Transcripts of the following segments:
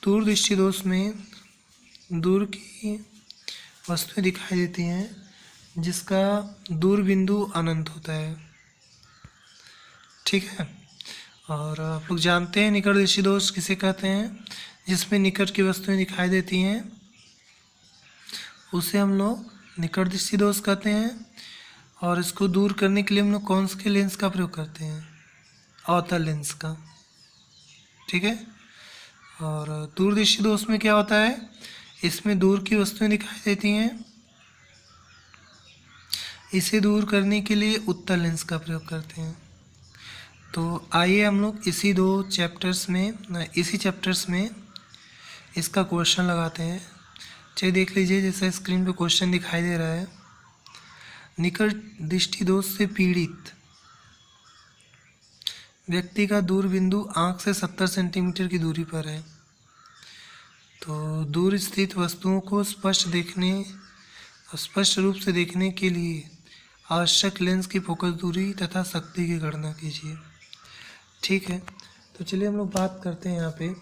दूरदृष्टि दोष में दूर की वस्तुएं दिखाई देती हैं जिसका दूर बिंदु अनंत होता है। ठीक है। और आप लोग जानते हैं निकट दृष्टि दोष किसे कहते हैं? जिसमें निकट की वस्तुएं दिखाई देती हैं उसे हम लोग निकट दृष्टि दोष कहते हैं। और इसको दूर करने के लिए हम लोग कौन से लेंस का प्रयोग करते हैं? अवतल लेंस का। ठीक है। और दूरदृष्टि दोष में क्या होता है? इसमें दूर की वस्तुएं दिखाई देती हैं, इसे दूर करने के लिए उत्तल लेंस का प्रयोग करते हैं। तो आइए हम लोग इसी चैप्टर्स में इसका क्वेश्चन लगाते हैं। चलिए देख लीजिए, जैसा स्क्रीन पे क्वेश्चन दिखाई दे रहा है। निकट दृष्टि दोष से पीड़ित व्यक्ति का दूर बिंदु आँख से 70 सेंटीमीटर की दूरी पर है। तो दूर स्थित वस्तुओं को स्पष्ट रूप से देखने के लिए आवश्यक लेंस की फोकस दूरी तथा शक्ति की गणना कीजिए। ठीक है। तो चलिए हम लोग बात करते हैं यहाँ पे।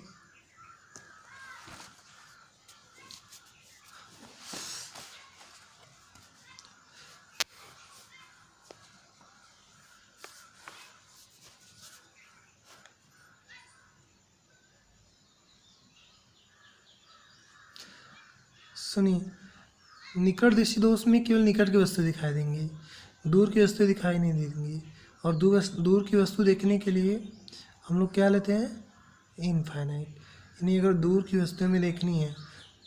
सुनिए, निकट दृष्टि दोष में केवल निकट की वस्तु दिखाई देंगी, दूर की वस्तु दिखाई नहीं देंगी। और दूर की वस्तु देखने के लिए हम लोग क्या लेते हैं? इनफाइनाइट। यानी अगर दूर की वस्तुएं में देखनी है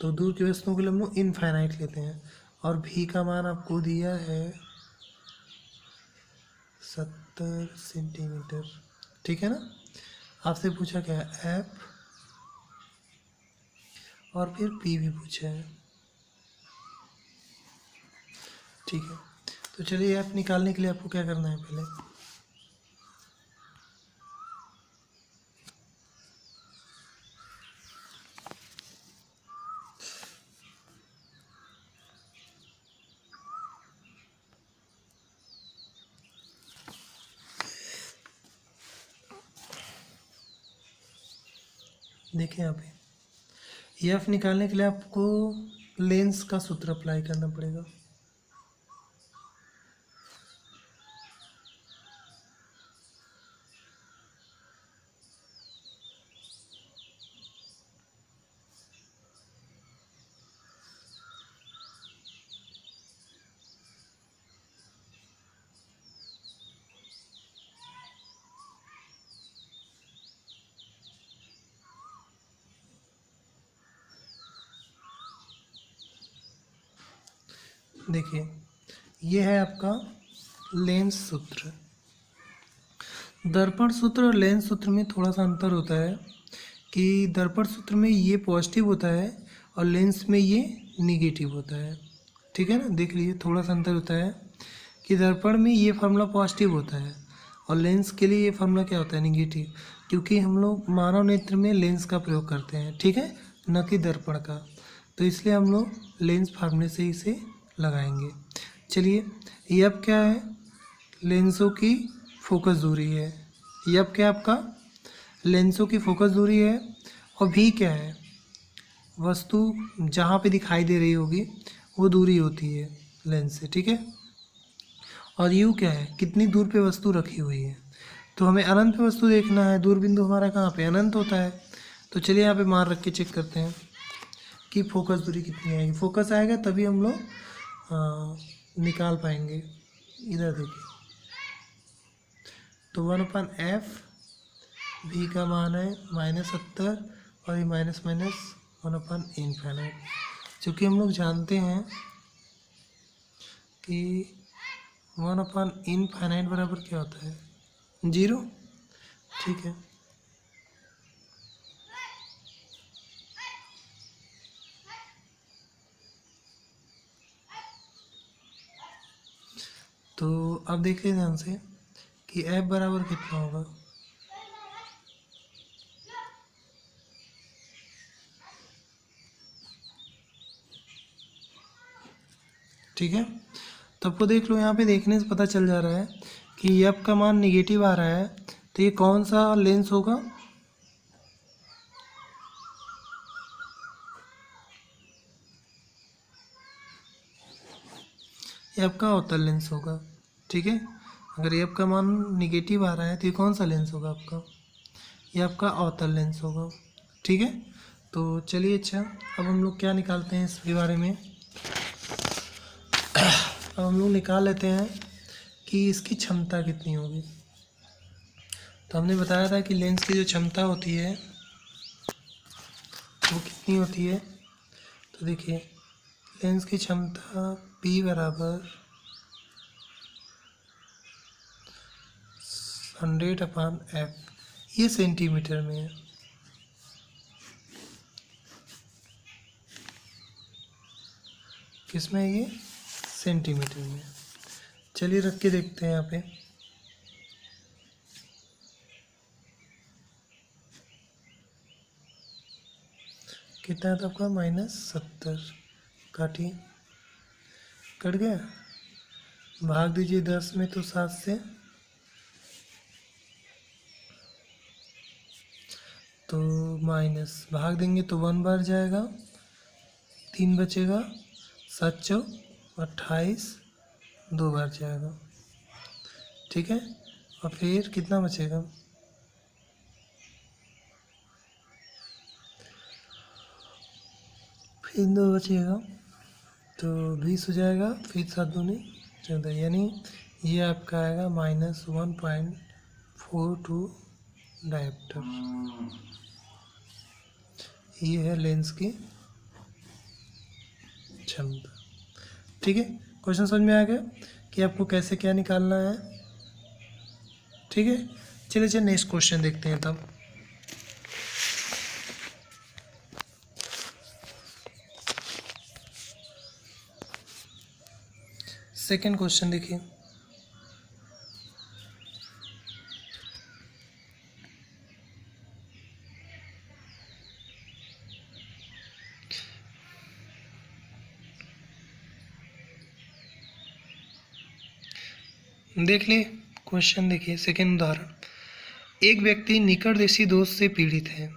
तो दूर की वस्तुओं के लिए हम लोग इनफाइनाइट लेते हैं। और भी का मान आपको दिया है 70 सेंटीमीटर। ठीक है ना। आपसे पूछा क्या है? एफ और फिर पी भी पूछा है। ठीक है। तो चलिए एफ निकालने के लिए आपको क्या करना है? पहले देखिए यहाँ पे एफ निकालने के लिए आपको लेंस का सूत्र अप्लाई करना पड़ेगा। देखिए, ये है आपका लेंस सूत्र। दर्पण सूत्र और लेंस सूत्र में थोड़ा सा अंतर होता है कि दर्पण सूत्र में ये पॉजिटिव होता है और लेंस में ये निगेटिव होता है। ठीक है ना। देख लीजिए, थोड़ा सा अंतर होता है कि दर्पण में ये फार्मूला पॉजिटिव होता है और लेंस के लिए ये फार्मूला क्या होता है? निगेटिव। क्योंकि हम लोग मानव नेत्र में लेंस का प्रयोग करते हैं, ठीक है, न कि दर्पण का। तो इसलिए हम लोग लेंस फार्मूले से इसे लगाएंगे। चलिए, ये अब क्या है? लेंसों की फोकस दूरी है। ये अब क्या आपका? लेंसों की फोकस दूरी है। और भी क्या है? वस्तु जहाँ पे दिखाई दे रही होगी वो दूरी होती है लेंस से। ठीक है। और यू क्या है? कितनी दूर पे वस्तु रखी हुई है। तो हमें अनंत पे वस्तु देखना है, दूर बिंदु हमारा कहाँ पे? अनंत होता है। तो चलिए यहाँ पे मान रख के चेक करते हैं कि फोकस दूरी कितनी आएगी। फोकस आएगा तभी हम लोग निकाल पाएंगे। इधर देखिए, तो 1/f भी का मान है -70 और ये माइनस 1/∞। चूँकि हम लोग जानते हैं कि 1/∞ बराबर क्या होता है? 0। ठीक है। तो अब देखिए ध्यान से कि f बराबर कितना होगा। ठीक है। तो आपको देख लो, यहाँ पे देखने से पता चल जा रहा है कि f का मान निगेटिव आ रहा है। तो ये कौन सा लेंस होगा? ये आपका अवतल लेंस होगा। ठीक है, अगर ये आपका मान निगेटिव आ रहा है तो ये कौन सा लेंस होगा आपका, ये आपका अवतल लेंस होगा। ठीक है, तो चलिए अच्छा, अब हम लोग क्या निकालते हैं इसके बारे में। अब हम लोग निकाल लेते हैं कि इसकी क्षमता कितनी होगी। तो हमने बताया था कि लेंस की जो क्षमता होती है वो कितनी होती है। तो देखिए, लेंस की क्षमता P बराबर 100/f, ये सेंटीमीटर में है। किसमें है ये, सेंटीमीटर में। चलिए रख के देखते हैं यहाँ पे। कितना था आपका, -70। काटिए, कट गया, भाग दीजिए 10 में तो 7 से, तो माइनस भाग देंगे तो 1 बार जाएगा, 3 बचेगा, 7 चौक 28, 2 बार जाएगा। ठीक है, और फिर कितना बचेगा, फिर 2 बचेगा तो 20 हो जाएगा, फिर 7 दूनी 14, यानी ये आपका आएगा -1.42 डायोप्टर। ये है लेंस की क्षमता। ठीक है, क्वेश्चन समझ में आ गया कि आपको कैसे क्या निकालना है। ठीक है, चलिए नेक्स्ट क्वेश्चन देखते हैं तब। सेकंड क्वेश्चन देखिए, देख ले क्वेश्चन, देखिए सेकंड उदाहरण। एक व्यक्ति निकटदृष्टि दोष से पीड़ित है।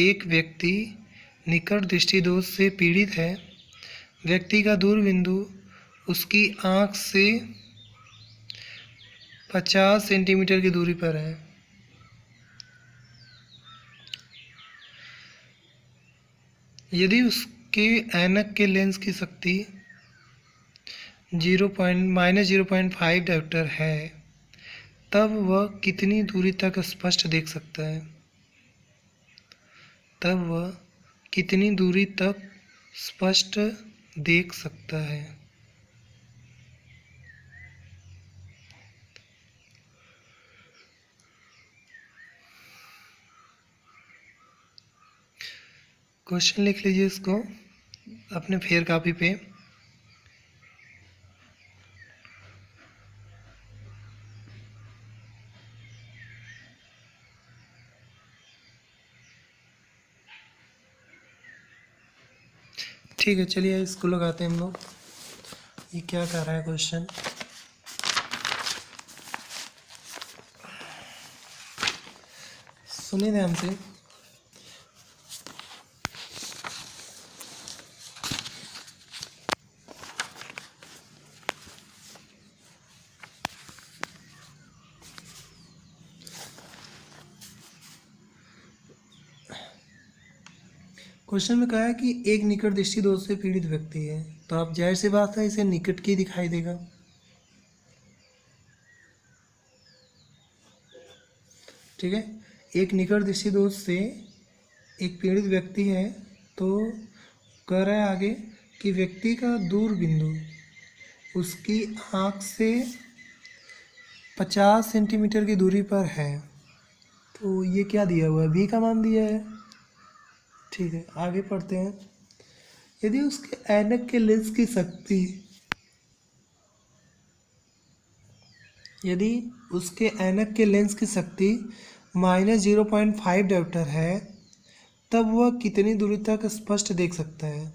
एक व्यक्ति निकट दृष्टि दोष से पीड़ित है। व्यक्ति का दूरबिंदु उसकी आँख से 50 सेंटीमीटर की दूरी पर है। यदि उसके ऐनक के लेंस की शक्ति -0.5 डायोप्टर है, तब वह कितनी दूरी तक स्पष्ट देख सकता है। तब वह कितनी दूरी तक स्पष्ट देख सकता है। क्वेश्चन लिख लीजिए इसको अपने फेयर कॉपी पे। ठीक है, चलिए इसको लगाते हैं हम लोग। ये क्या कर रहा है क्वेश्चन, सुनिए ध्यान से। क्वेश्चन में कहा है कि एक निकट दृष्टि दोष से पीड़ित व्यक्ति है, तो आप जाहिर सी बात है इसे निकट की दिखाई देगा। ठीक है, एक निकट दृष्टि दोष से एक पीड़ित व्यक्ति है, तो कह रहा है आगे कि व्यक्ति का दूर बिंदु उसकी आँख से 50 सेंटीमीटर की दूरी पर है। तो ये क्या दिया हुआ है, v का मान दिया है। ठीक है, आगे पढ़ते हैं। यदि उसके ऐनक के लेंस की शक्ति यदि उसके ऐनक के लेंस की शक्ति -0.5 डायोप्टर है, तब वह कितनी दूरी तक स्पष्ट देख सकता है।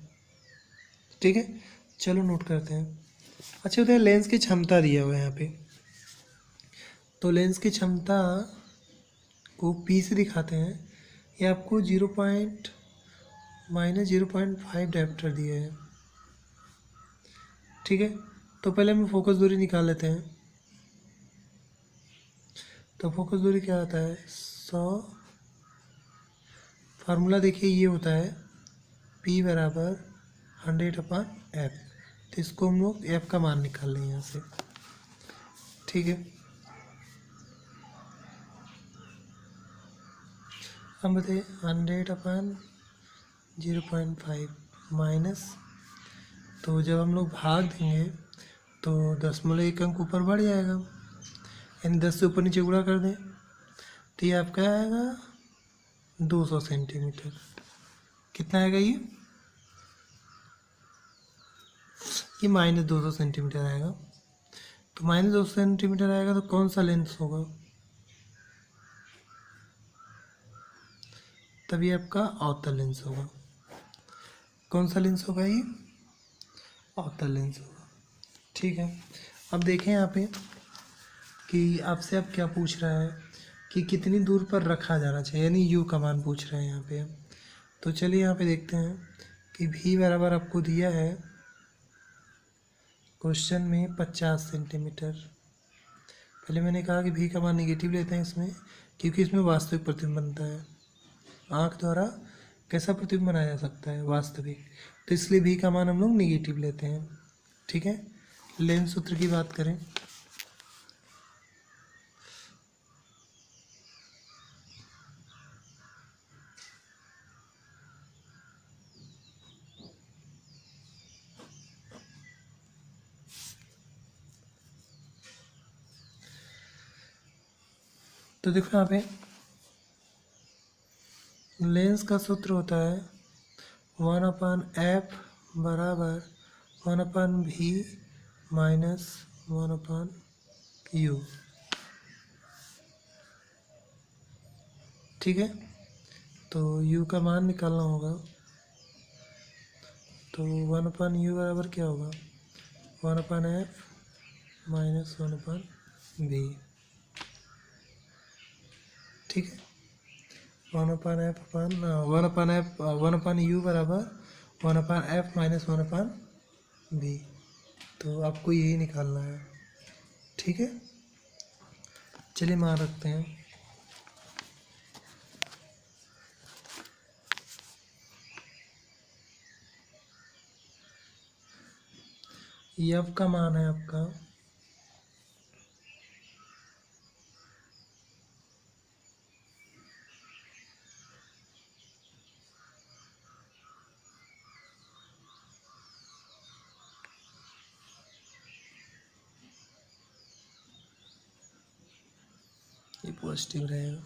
ठीक है, चलो नोट करते हैं। अच्छा, उधर लेंस की क्षमता दिया हुआ है यहाँ पे, तो लेंस की क्षमता को P से दिखाते हैं। ये आपको -0.5 डायोप्टर दिया है। ठीक है, तो पहले हम फोकस दूरी निकाल लेते हैं। तो फोकस दूरी क्या आता है, 100, फार्मूला देखिए ये होता है P बराबर 100/f। तो इसको हम लोग f का मान निकाल लें यहाँ से, ठीक है। हम बताइए 100/0.5 माइनस, तो जब हम लोग भाग देंगे तो 0.1 अंक ऊपर बढ़ जाएगा, यानी 10 से ऊपर नीचे गुणा कर दें तो ये आपका आएगा 200 सेंटीमीटर। कितना आएगा ये -200 सेंटीमीटर आएगा। तो -200 सेंटीमीटर आएगा तो कौन सा लेंस होगा, तभी आपका अवतल लेंस होगा। कौन सा लेंस होगा, ये अवतल लेंस होगा, ठीक है। अब देखें यहाँ पे कि आपसे अब क्या पूछ रहा है कि कितनी दूर पर रखा जाना चाहिए, यानी यू का मान पूछ रहे हैं यहाँ पे। तो चलिए यहाँ पे देखते हैं कि भी बराबर आपको दिया है क्वेश्चन में 50 सेंटीमीटर। पहले मैंने कहा कि भी का मान निगेटिव लेते हैं इसमें, क्योंकि इसमें वास्तविक प्रतिबिंब बनता है। आँख द्वारा कैसा प्रतिबिंब बनाया जा सकता है, वास्तविक, तो इसलिए भी का मान हम लोग निगेटिव लेते हैं, ठीक है। लेंस सूत्र की बात करें तो देखो यहाँ पे लेंस का सूत्र होता है 1/f बराबर 1/v माइनस 1/u, ठीक है। तो u का मान निकालना होगा, तो 1/u बराबर क्या होगा, 1/f माइनस 1/v, ठीक है। 1/u बराबर 1/f माइनस 1/v, तो आपको यही निकालना है, ठीक है। चलिए मान रखते हैं। एफ का मान है आपका ये पॉजिटिव रहेगा,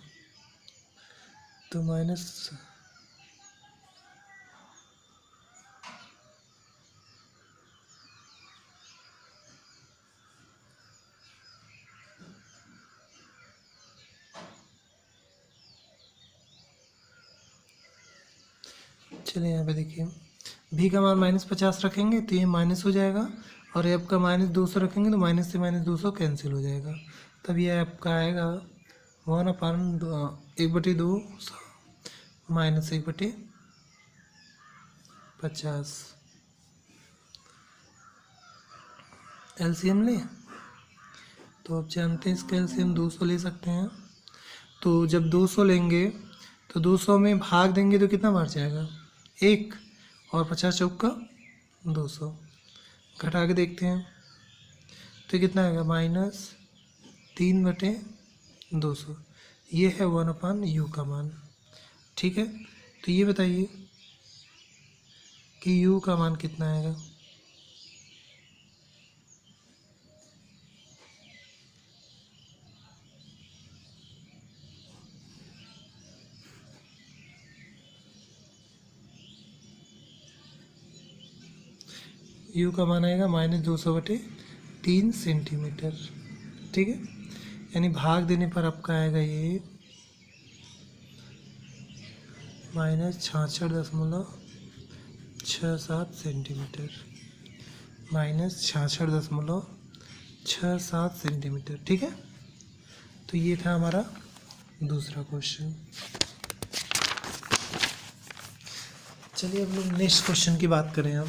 तो माइनस चलिए यहाँ पे देखिए भी का मान -50 रखेंगे तो ये माइनस हो जाएगा, और एफ का -200 रखेंगे तो माइनस से -200 कैंसिल हो जाएगा, तब ये आपका आएगा 1/1/2 माइनस 1/50। एलसीएम ले, तो आप जानते हैं इसका एलसीएम 200 ले सकते हैं। तो जब 200 लेंगे तो 200 में भाग देंगे तो कितना बढ़ जाएगा, 1, और 50 चौका 200, घटा के देखते हैं तो कितना आएगा -3/200। ये है 1/u का मान, ठीक है। तो ये बताइए कि u का मान कितना आएगा, u का मान आएगा -200/3 सेंटीमीटर, ठीक है। यानी भाग देने पर आपका आएगा ये -66.67 सेंटीमीटर, -66.67 सेंटीमीटर, ठीक है। तो ये था हमारा दूसरा क्वेश्चन। चलिए अब लोग नेक्स्ट क्वेश्चन की बात करें। अब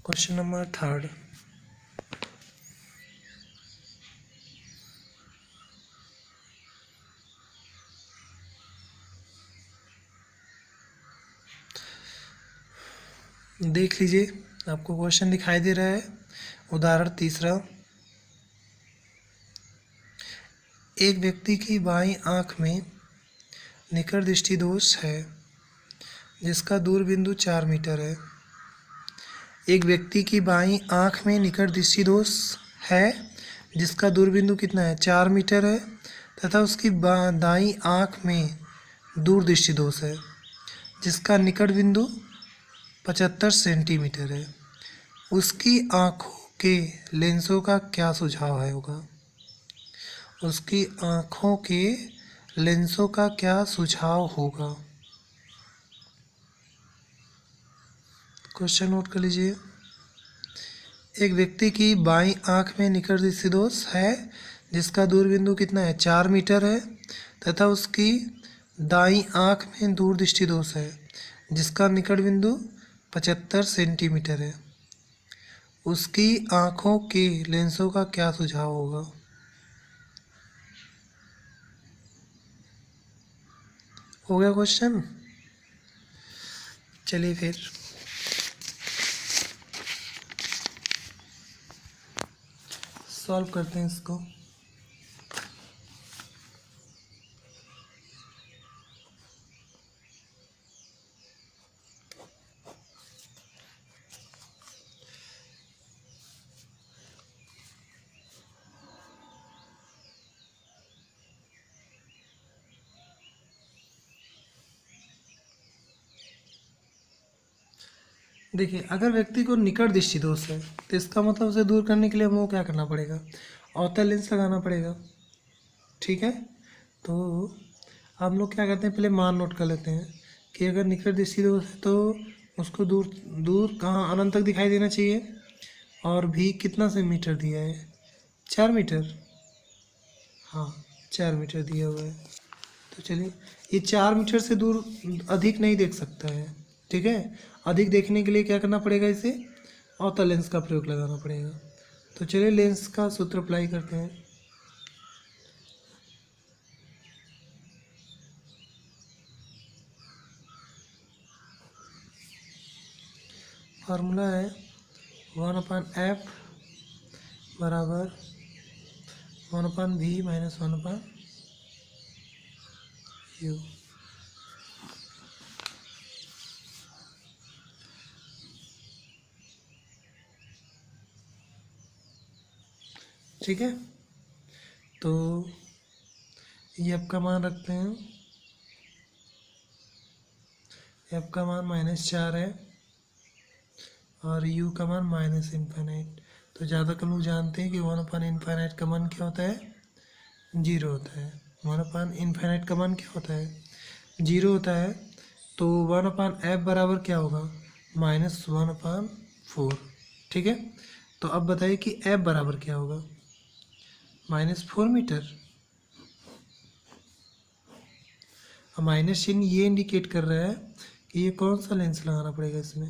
क्वेश्चन नंबर 3। देख लीजिए, आपको क्वेश्चन दिखाई दे रहा है। उदाहरण 3। एक व्यक्ति की बाईं आंख में निकट दृष्टि दोष है जिसका दूर बिंदु 4 मीटर है। एक व्यक्ति की बाईं आंख में निकट दृष्टि दोष है जिसका दूर बिंदु कितना है, 4 मीटर है, तथा उसकी दाईं आंख में दूर दृष्टि दोष है जिसका निकट बिंदु 75 सेंटीमीटर है। उसकी आँखों के लेंसों का क्या सुझाव है होगा? उसकी आँखों के लेंसों का क्या सुझाव होगा? क्वेश्चन नोट कर लीजिए। एक व्यक्ति की बाईं आँख में निकट दृष्टि दोष है जिसका दूर बिंदु कितना है, 4 मीटर है, तथा उसकी दाईं आँख में दूर दृष्टि दोष है जिसका निकट बिंदु 75 सेंटीमीटर है। उसकी आँखों के लेंसों का क्या सुझाव होगा? हो गया क्वेश्चन। चलिए फिर सॉल्व करते हैं इसको। देखिए, अगर व्यक्ति को निकट दृष्टि दोष है तो इसका मतलब उसे दूर करने के लिए हमको क्या करना पड़ेगा, अवतल लेंस लगाना पड़ेगा। ठीक है, तो हम लोग क्या करते हैं, पहले मान नोट कर लेते हैं कि अगर निकट दृष्टि दोष है तो उसको दूर दूर कहाँ, अनंत तक दिखाई देना चाहिए। और भी कितना से मीटर दिया है, 4 मीटर। हाँ, 4 मीटर दिया हुआ है। तो चलिए, ये 4 मीटर से दूर अधिक नहीं देख सकता है। ठीक है, अधिक देखने के लिए क्या करना पड़ेगा, इसे अवतल लेंस का प्रयोग लगाना पड़ेगा। तो चलिए लेंस का सूत्र अप्लाई करते हैं। फार्मूला है 1/f बराबर 1/v माइनस 1/u। ठीक है, तो ये आपका मान रखते हैं, एफ का मान -4 है और यू का मान -इनफाइनाइट। तो ज़्यादा कर लोग जानते हैं कि 1/इनफाइनाइट का मान क्या होता है, 0 होता है। 1/इनफाइनाइट का मान क्या होता है, 0 होता है। तो 1/f बराबर क्या होगा, -1/4। ठीक है, तो अब बताइए कि f बराबर क्या होगा, -4 मीटर। अब माइनस चिन्ह ये इंडिकेट कर रहा है कि ये कौन सा लेंस लगाना पड़ेगा इसमें।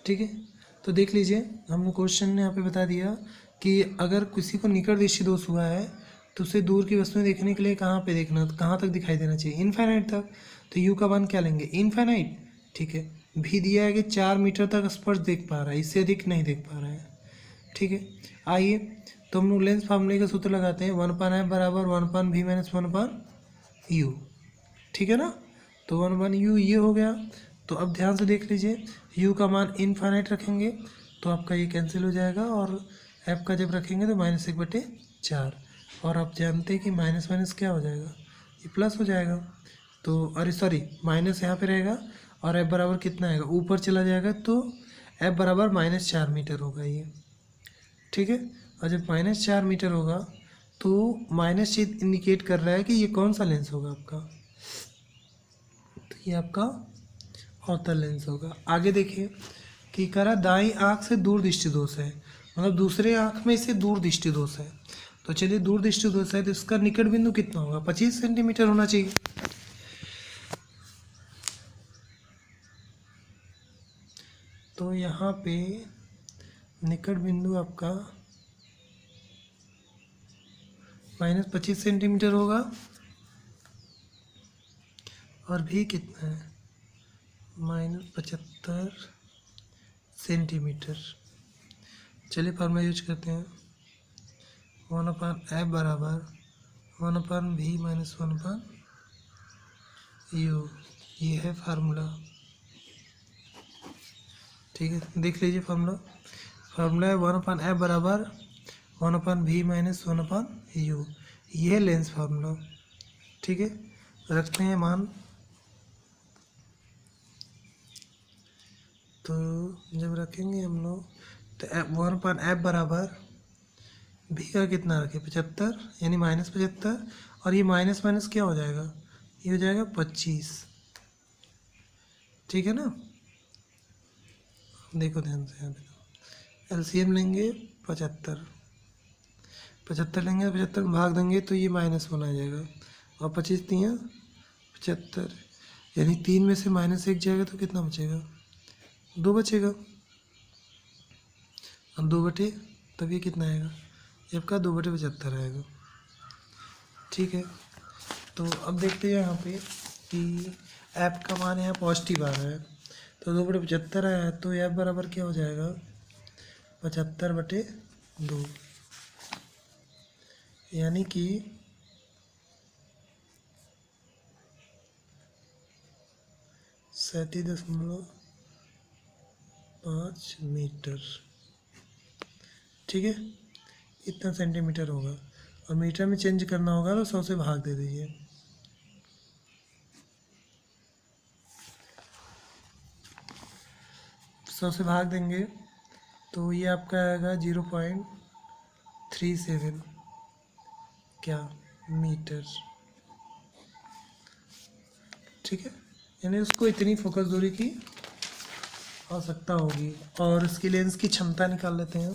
ठीक है, तो देख लीजिए, हमने क्वेश्चन ने यहाँ पे बता दिया कि अगर किसी को निकट दृष्टि दोष हुआ है तो उसे दूर की वस्तुएं देखने के लिए कहाँ पे देखना, कहाँ तक दिखाई देना चाहिए, इनफाइनाइट तक। तो यू का मान क्या लेंगे, इनफाइनाइट। ठीक है, भी दिया है कि 4 मीटर तक स्पर्श देख पा रहा है, इससे अधिक नहीं देख पा रहा है। ठीक है, आइए तो हम लोग लेंस फार्मूले का सूत्र लगाते हैं, 1/f बराबर 1/v माइनस 1/u। ठीक है ना, तो 1/u ये हो गया। तो अब ध्यान से देख लीजिए, u का मान इनफाइनाइट रखेंगे तो आपका ये कैंसिल हो जाएगा, और f का जब रखेंगे तो -1/4। और आप जानते हैं कि माइनस माइनस क्या हो जाएगा, ये प्लस हो जाएगा। तो अरे सॉरी, माइनस यहाँ पे रहेगा और f बराबर कितना आएगा, ऊपर चला जाएगा, तो f बराबर -4 मीटर होगा ये। ठीक है, और जब -4 मीटर होगा तो माइनस चिन्ह इंडिकेट कर रहा है कि ये कौन सा लेंस होगा आपका, तो ये आपका अवतल लेंस होगा। आगे देखिए कि करा दाईं आँख से दूर दृष्टि दोष है, मतलब दूसरे आँख में से दूर दृष्टि दोष है। तो चलिए, दूर दृष्टि दोष है तो इसका निकट बिंदु कितना होगा, 25 सेंटीमीटर होना चाहिए। तो यहाँ पे निकट बिंदु आपका -25 सेंटीमीटर होगा और भी कितना है -75 सेंटीमीटर। चलिए फार्मूला यूज करते हैं। 1/f बराबर 1/v - 1/u, ये है फार्मूला। ठीक है, देख लीजिए फार्मूला है 1/f बराबर 1/v - 1/u, ये है लेंस फार्मूला। ठीक है, रखते हैं मान। तो जब रखेंगे हम लोग तो 1/f बराबर v का कितना रखें 75, यानी -75, और ये माइनस माइनस क्या हो जाएगा, ये हो जाएगा 25। ठीक है ना, देखो ध्यान से, यहाँ देखो एलसीएम लेंगे 75 लेंगे, 75 में भाग देंगे तो ये -1 आ जाएगा, और 25 दिया 75, यानी 3 में से -1 जाएगा तो कितना बचेगा, 2 बचेगा, और 2/, तब ये कितना आएगा, ये आपका 2/75 आएगा। ठीक है, तो अब देखते हैं यहाँ पे कि ऐप का मान यहाँ पॉजिटिव आ रहा है, तो 2/75 आया है, तो ऐप बराबर क्या हो जाएगा 75/2, यानी कि 37.5 मीटर। ठीक है, इतना सेंटीमीटर होगा, और मीटर में चेंज करना होगा तो 100 से भाग दे दीजिए। सौ से भाग देंगे तो ये आपका आएगा 0.37 क्या मीटर। ठीक है, यानी उसको इतनी फोकस दूरी की आवश्यकता होगी। और इसकी लेंस की क्षमता निकाल लेते हैं।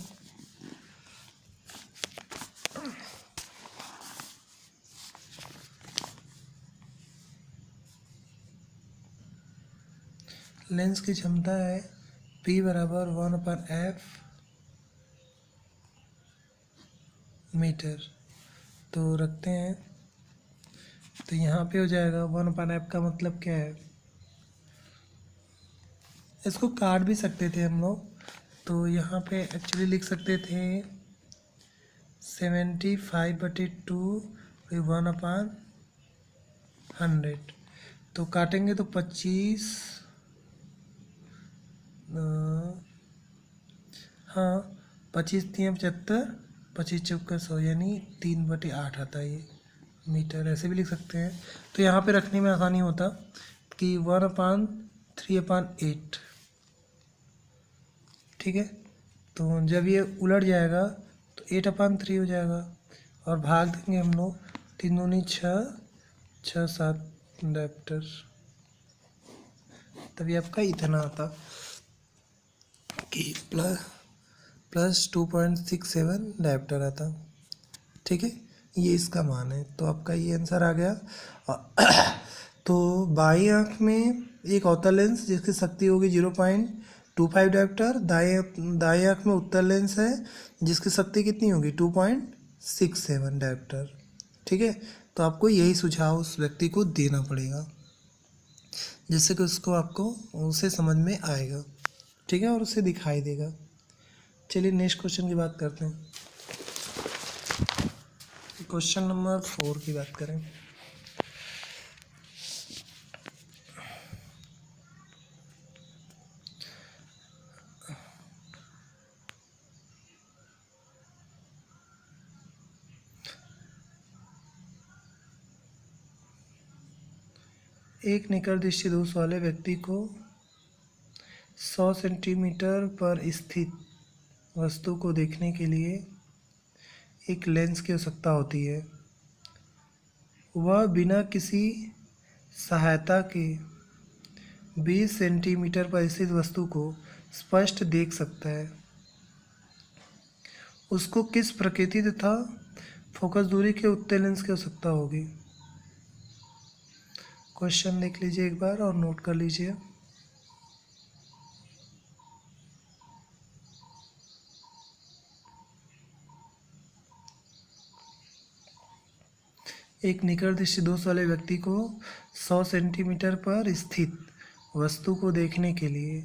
लेंस की क्षमता है P बराबर 1/f मीटर। तो रखते हैं, तो यहाँ पे हो जाएगा 1/f का मतलब क्या है, इसको काट भी सकते थे हम लोग, तो यहाँ पे एक्चुअली लिख सकते थे 75/2 1/100। तो काटेंगे तो 25, हाँ 25 3 75, 25 चौका 100, यानी 3/8 आता है ये मीटर, ऐसे भी लिख सकते हैं। तो यहाँ पे रखने में आसानी होता कि 1/3/8। ठीक है, तो जब ये उलट जाएगा तो 8/3 हो जाएगा, और भाग देंगे हम लोग 3 दूनी 6, 6 7 डायप्टर, तभी आपका इतना आता कि प्लस 2.67 डायप्टर आता। ठीक है, ये इसका मान है, तो आपका ये आंसर आ गया। तो बाईं आँख में एक अवतल लेंस जिसकी शक्ति होगी 0.25 डायप्टर, दाएं आँख में उत्तल लेंस है जिसकी शक्ति कितनी होगी 2.67 डायप्टर। ठीक है, तो आपको यही सुझाव उस व्यक्ति को देना पड़ेगा जिससे कि आपको उसे समझ में आएगा। ठीक है, और उसे दिखाई देगा। चलिए नेक्स्ट क्वेश्चन की बात करते हैं। क्वेश्चन नंबर 4 की बात करें। एक निकट दृष्टि दोष वाले व्यक्ति को 100 सेंटीमीटर पर स्थित वस्तु को देखने के लिए एक लेंस की आवश्यकता होती है। वह बिना किसी सहायता के 20 सेंटीमीटर पर स्थित वस्तु को स्पष्ट देख सकता है। उसको किस प्रकृति तथा फोकस दूरी के उत्तल लेंस की आवश्यकता होगी। क्वेश्चन देख लीजिए एक बार और नोट कर लीजिए। एक निकट दृष्टि दोष वाले व्यक्ति को 100 सेंटीमीटर पर स्थित वस्तु को देखने के लिए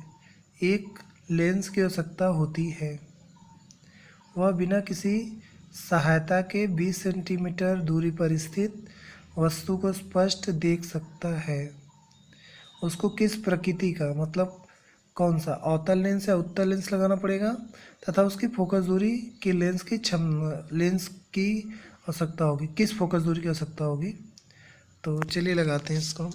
एक लेंस की आवश्यकता होती है। वह बिना किसी सहायता के 20 सेंटीमीटर दूरी पर स्थित वस्तु को स्पष्ट देख सकता है। उसको किस प्रकृति का, मतलब कौन सा, अवतल लेंस या उत्तल लेंस लगाना पड़ेगा तथा उसकी फोकस दूरी की लेंस की आवश्यकता होगी। किस फोकस दूरी की आवश्यकता होगी? तो चलिए लगाते हैं इसको।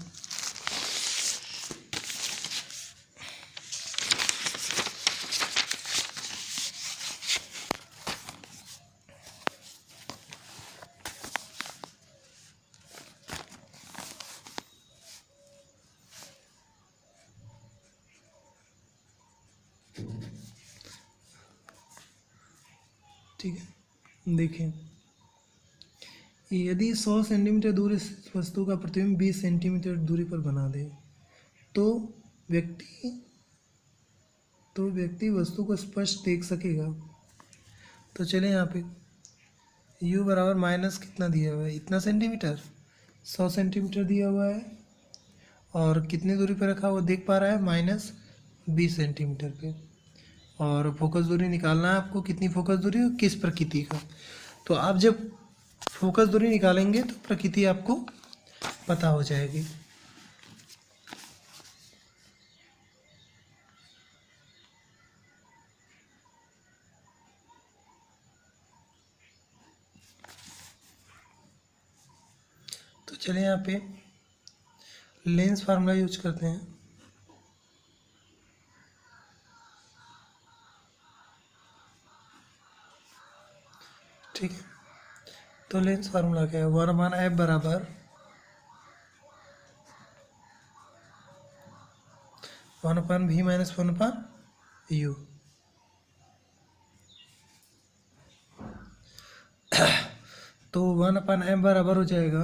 ठीक है, देखिए, यदि 100 सेंटीमीटर दूर इस वस्तु का प्रतिबिंब 20 सेंटीमीटर दूरी पर बना दे तो व्यक्ति वस्तु को स्पष्ट देख सकेगा। तो चले यहाँ पे u बराबर माइनस कितना दिया हुआ है, इतना सेंटीमीटर, 100 सेंटीमीटर दिया हुआ है और कितनी दूरी पर रखा हुआ देख पा रहा है, -20 सेंटीमीटर पे। और फोकस दूरी निकालना है आपको, कितनी फोकस दूरी और किस प्रकृति का। तो आप जब फोकस दूरी निकालेंगे तो प्रकृति आपको पता हो जाएगी। तो चलिए यहाँ पे लेंस फार्मूला यूज करते हैं। ठीक है, तो लेंस फार्मूला क्या है, 1/f बराबर 1/v - 1/u। तो 1/f बराबर हो जाएगा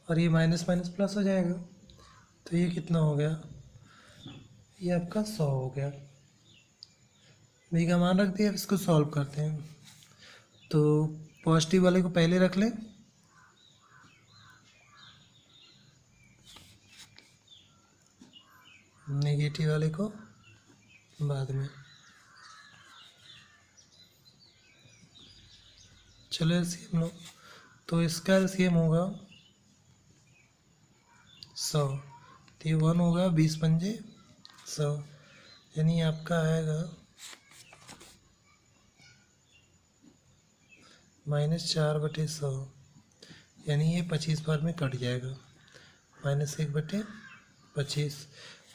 और ये माइनस माइनस प्लस हो जाएगा, तो ये कितना हो गया, ये आपका 100 हो गया। v का मान रख दिया, अब इसको सॉल्व करते हैं। तो पॉजिटिव वाले को पहले रख लें, नेगेटिव वाले को बाद में। चलो एलसीएम लो, तो इसका एलसीएम होगा 100, तो ये 1 होगा, 20 पंजे 100, यानी आपका आएगा -4/100, यानी ये 25 बार में कट जाएगा, -1/25।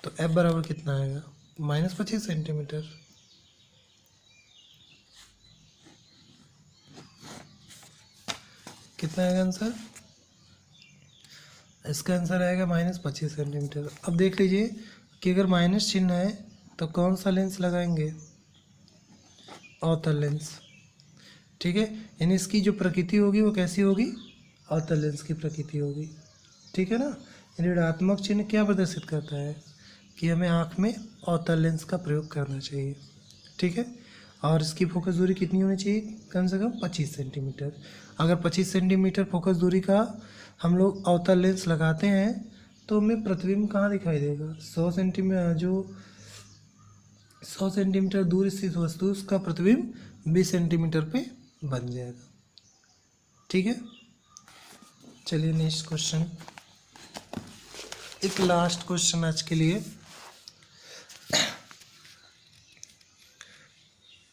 तो f बराबर कितना आएगा, -25 सेंटीमीटर। कितना आएगा आंसर, इसका आंसर आएगा -25 सेंटीमीटर। अब देख लीजिए कि अगर माइनस चिन्ह है तो कौन सा लेंस लगाएंगे, अवतल लेंस। ठीक है, यानी इसकी जो प्रकृति होगी वो कैसी होगी, अवतल लेंस की प्रकृति होगी। ठीक है ना, यानी ऋणात्मक चिन्ह क्या प्रदर्शित करता है कि हमें आँख में अवतल लेंस का प्रयोग करना चाहिए। ठीक है, और इसकी फोकस दूरी कितनी होनी चाहिए, कम से कम 25 सेंटीमीटर। अगर 25 सेंटीमीटर फोकस दूरी का हम लोग अवतल लेंस लगाते हैं तो हमें प्रतिबिंब कहाँ दिखाई देगा, 100 सेंटीमीटर दूर स्थित वस्तु, उसका प्रतिबिंब 20 सेंटीमीटर पे बन जाएगा। ठीक है, चलिए नेक्स्ट क्वेश्चन, एक लास्ट क्वेश्चन आज के लिए।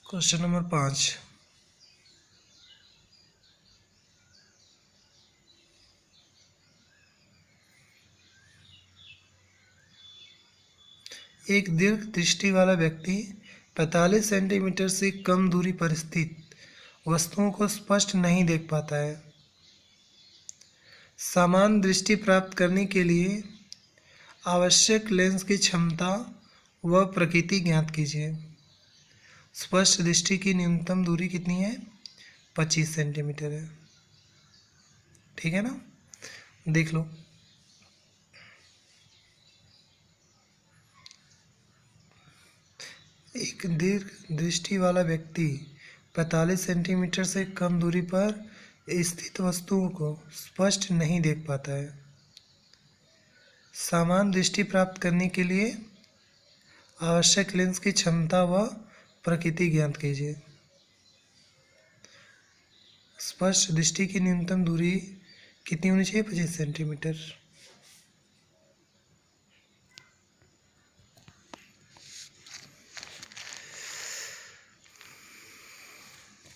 क्वेश्चन नंबर 5, एक दीर्घ दृष्टि वाला व्यक्ति 45 सेंटीमीटर से कम दूरी पर स्थित वस्तुओं को स्पष्ट नहीं देख पाता है। समान दृष्टि प्राप्त करने के लिए आवश्यक लेंस की क्षमता व प्रकृति ज्ञात कीजिए। स्पष्ट दृष्टि की न्यूनतम दूरी कितनी है, 25 सेंटीमीटर है। ठीक है ना, देख लो, एक दीर्घ दृष्टि वाला व्यक्ति 45 सेंटीमीटर से कम दूरी पर स्थित वस्तुओं को स्पष्ट नहीं देख पाता है। समान दृष्टि प्राप्त करने के लिए आवश्यक लेंस की क्षमता व प्रकृति ज्ञात कीजिए। स्पष्ट दृष्टि की न्यूनतम दूरी कितनी होनी चाहिए? 25 सेंटीमीटर।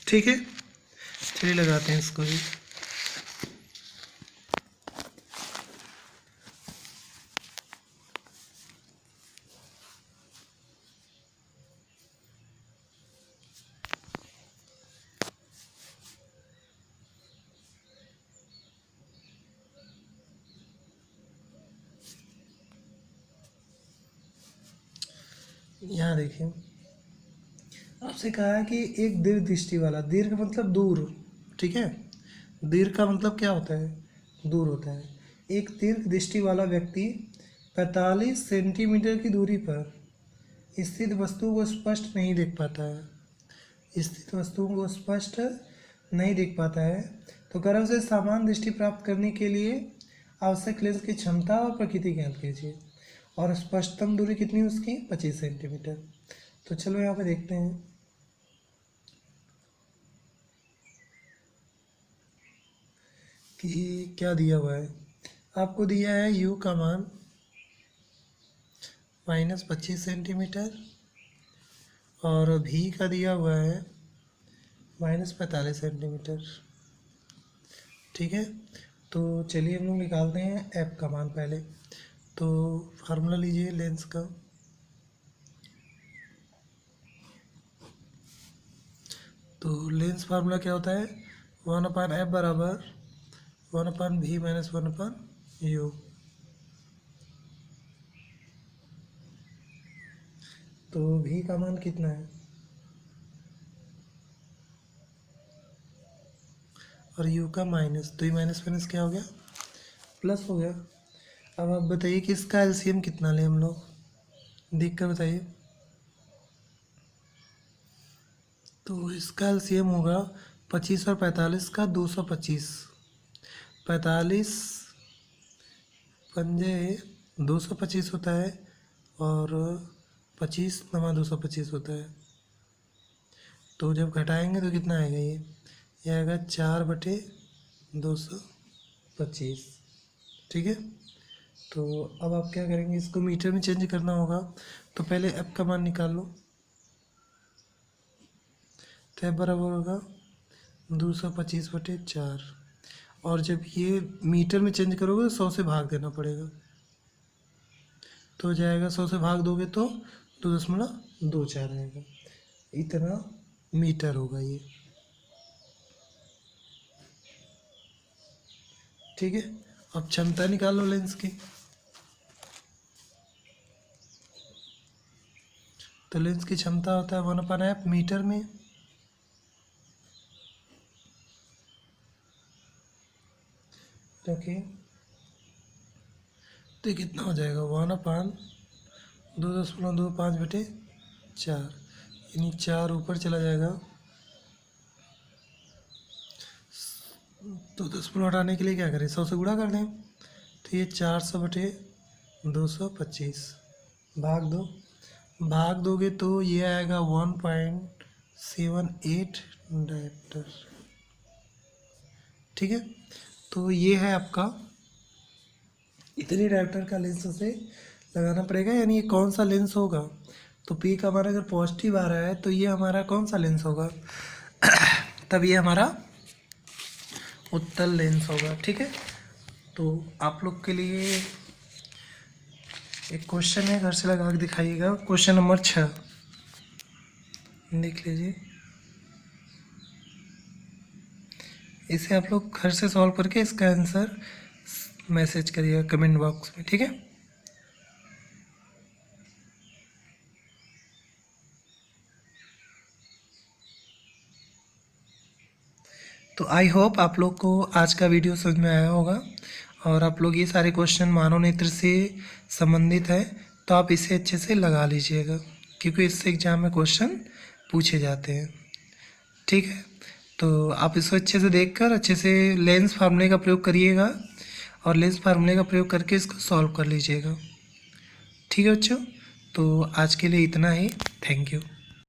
ठीक है, चलिए लगाते हैं इसको भी। यहाँ देखिए, आपसे कहा है कि एक दीर्घ दृष्टि वाला, दीर्घ मतलब दूर, ठीक है, दीर्घ का मतलब क्या होता है? दूर होता है। एक दीर्घ दृष्टि वाला व्यक्ति 45 सेंटीमीटर की दूरी पर स्थित वस्तु को स्पष्ट नहीं देख पाता है। स्थित वस्तुओं को स्पष्ट नहीं देख पाता है, तो कर्म से समान दृष्टि प्राप्त करने के लिए आवश्यक लेंस की क्षमता और प्रकृति ज्ञात कीजिए। और स्पष्टतम दूरी कितनी उसकी? 25 सेंटीमीटर। तो चलो यहाँ पे देखते हैं। कि क्या दिया हुआ है आपको? दिया है u का मान -25 सेंटीमीटर और v का दिया हुआ है -45 सेंटीमीटर। ठीक है, तो चलिए हम लोग निकालते हैं f का मान पहले। तो फार्मूला लीजिए लेंस का। तो लेंस फार्मूला क्या होता है? 1/f बराबर 1/v - 1/u। तो v का मान कितना है और u का माइनस, तो ये माइनस माइनस क्या हो गया? प्लस हो गया। अब आप बताइए कि इसका एलसीएम कितना लें हम लोग, देख कर बताइए। तो इसका एलसीएम होगा 25 और 45 का 225। 45 पंजे 225 होता है और 25 नमा 225 होता है। तो जब घटाएंगे तो कितना आएगा? ये आएगा 4/225। ठीक है, तो अब आप क्या करेंगे? इसको मीटर में चेंज करना होगा। तो पहले एफ का मान निकाल लो। तो एफ बराबर होगा 225/4। और जब ये मीटर में चेंज करोगे तो 100 से भाग देना पड़ेगा। तो हो जाएगा 100 से भाग दोगे तो 2.24 आएगा। इतना मीटर होगा ये। ठीक है, अब क्षमता निकालो लेंस की। तो लेंस की क्षमता होता है 1/f मीटर में। रखिए, तो कितना हो जाएगा? 1/2.25/4, यानी 4 ऊपर चला जाएगा। तो 10 हटाने के लिए क्या करें? 100 से गुणा कर दें। तो ये 400/225 भाग दोगे तो ये आएगा 1.78 डायप्टर। ठीक है, तो ये है आपका। इतनी डायप्टर का लेंस से लगाना पड़ेगा। यानी ये कौन सा लेंस होगा? तो पी का मान अगर पॉजिटिव आ रहा है तो ये हमारा कौन सा लेंस होगा? तब ये हमारा उत्तल लेंस होगा। ठीक है, तो आप लोग के लिए एक क्वेश्चन है, घर से लगा के दिखाइएगा। क्वेश्चन नंबर 6 देख लीजिए। इसे आप लोग घर से सॉल्व करके इसका आंसर मैसेज करिएगा कमेंट बॉक्स में। ठीक है, तो आई होप आप लोग को आज का वीडियो समझ में आया होगा और आप लोग ये सारे क्वेश्चन मानव नेत्र से संबंधित है, तो आप इसे अच्छे से लगा लीजिएगा। क्योंकि इससे एग्ज़ाम में क्वेश्चन पूछे जाते हैं। ठीक है, तो आप इसको अच्छे से देखकर अच्छे से लेंस फार्मूले का प्रयोग करिएगा और लेंस फार्मूले का प्रयोग करके इसको सॉल्व कर लीजिएगा। ठीक है बच्चों, तो आज के लिए इतना ही। Thank you.